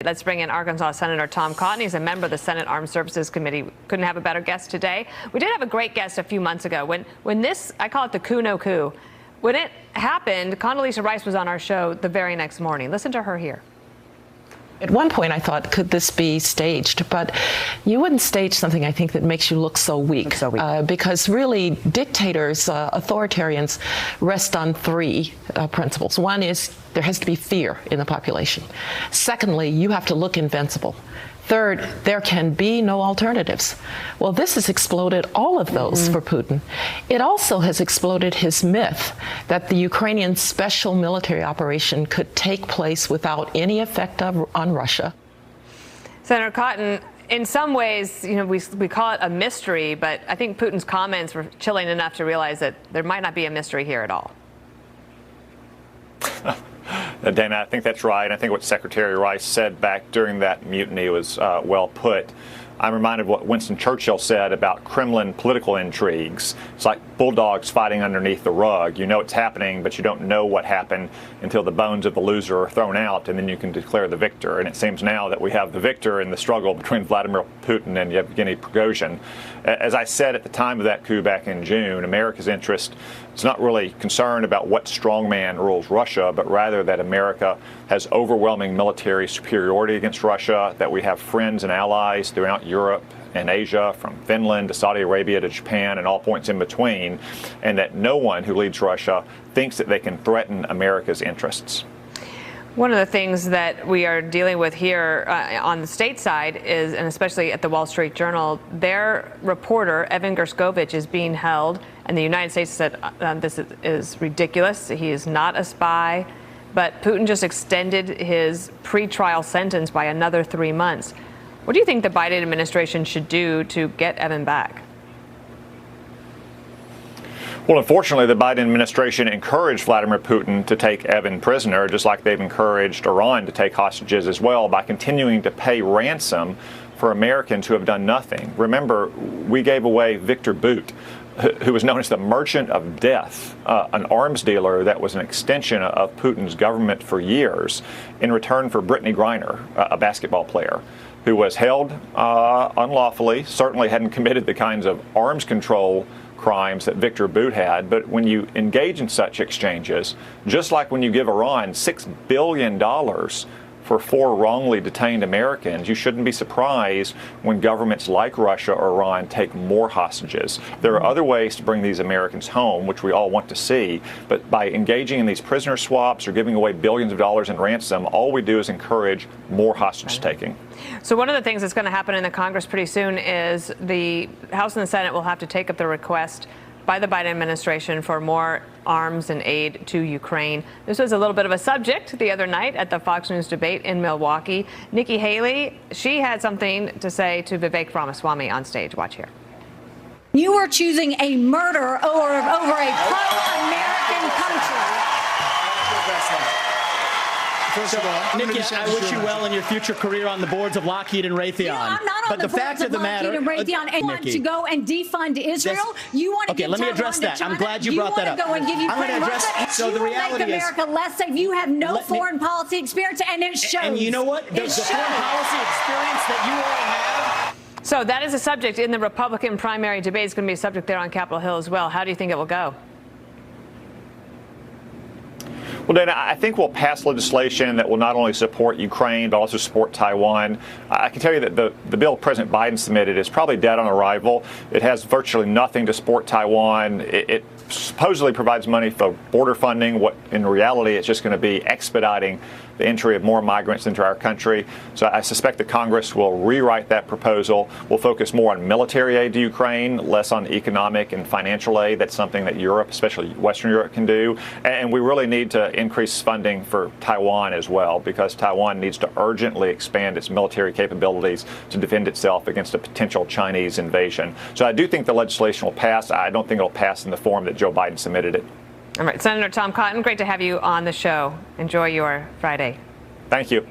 Let's bring in Arkansas Senator Tom Cotton. He's a member of the Senate Armed Services Committee. Couldn't have a better guest today. We did have a great guest a few months ago. When this, I call it the coup no coup, when it happened, Condoleezza Rice was on our show the very next morning. Listen to her here. At one point, I thought, could this be staged? But you wouldn't stage something, I think, that makes you look so weak. Because really, dictators, authoritarians, rest on three principles. One is there has to be fear in the population. Secondly, you have to look invincible. Third, there can be no alternatives. Well, this has exploded all of those for Putin. It also has exploded his myth that the Ukrainian special military operation could take place without any effect on Russia. Senator Cotton, in some ways, you know, we call it a mystery, but I think Putin's comments were chilling enough to realize that there might not be a mystery here at all. Dana, I think that's right. I think what Secretary Rice said back during that mutiny was well put. I'm reminded of what Winston Churchill said about Kremlin political intrigues. It's like bulldogs fighting underneath the rug. You know it's happening, but you don't know what happened until the bones of the loser are thrown out, and then you can declare the victor. And it seems now that we have the victor in the struggle between Vladimir Putin and Yevgeny Prigozhin. As I said at the time of that coup back in June, America's interest is not really concerned about what strongman rules Russia, but rather that America has overwhelming military superiority against Russia, that we have friends and allies throughout Europe and Asia, from Finland to Saudi Arabia to Japan and all points in between, and that no one who leads Russia thinks that they can threaten America's interests. One of the things that we are dealing with here on the state side is, and especially at the Wall Street Journal, their reporter, Evan Gershkovich, is being held, and the United States said this is ridiculous. He is not a spy. But Putin just extended his pretrial sentence by another 3 months. What do you think the Biden administration should do to get Evan back? Well, unfortunately, the Biden administration encouraged Vladimir Putin to take Evan prisoner, just like they've encouraged Iran to take hostages as well, by continuing to pay ransom for Americans who have done nothing. Remember, we gave away Victor Bout, who was known as the Merchant of Death, an arms dealer that was an extension of Putin's government for years, in return for Brittany Griner, a basketball player, who was held unlawfully, certainly hadn't committed the kinds of arms control crimes that Victor Bout had. But when you engage in such exchanges, just like when you give Iran $6 billion for 4 wrongly detained Americans, you shouldn't be surprised when governments like Russia or Iran take more hostages. There are other ways to bring these Americans home, which we all want to see, but by engaging in these prisoner swaps or giving away billions of dollars in ransom, all we do is encourage more hostage taking. So one of the things that's going to happen in the Congress pretty soon is the House and the Senate will have to take up the request by the Biden administration for more arms and aid to Ukraine. This was a little bit of a subject the other night at the Fox News debate in Milwaukee. Nikki Haley, she had something to say to Vivek Ramaswamy on stage. Watch here. You are choosing a murder over a pro-American country. First of all, Nikki, I wish you well in your future career on the boards of Lockheed and Raytheon. You know, I'm not on the boards of Lockheed and Raytheon. And want to go and defund Israel? You want to okay, let me address that. I'm glad you brought that up. You want to go and give Ukraine Russia? So the reality is, make America less safe. You have no foreign policy experience, and it shows. And you know what? The foreign policy experience that you all have. So that is a subject in the Republican primary debate. It's going to be a subject there on Capitol Hill as well. How do you think it will go? Well, Dana, I think we'll pass legislation that will not only support Ukraine, but also support Taiwan. I can tell you that the bill President Biden submitted is probably dead on arrival. It has virtually nothing to support Taiwan. It supposedly provides money for border funding. What in reality, it's just going to be expediting the entry of more migrants into our country. So I suspect the Congress will rewrite that proposal. We'll focus more on military aid to Ukraine, less on economic and financial aid. That's something that Europe, especially Western Europe, can do. And we really need to increase funding for Taiwan as well, because Taiwan needs to urgently expand its military capabilities to defend itself against a potential Chinese invasion. So I do think the legislation will pass. I don't think it'll pass in the form that Joe Biden submitted it. All right, Senator Tom Cotton, great to have you on the show. Enjoy your Friday. Thank you.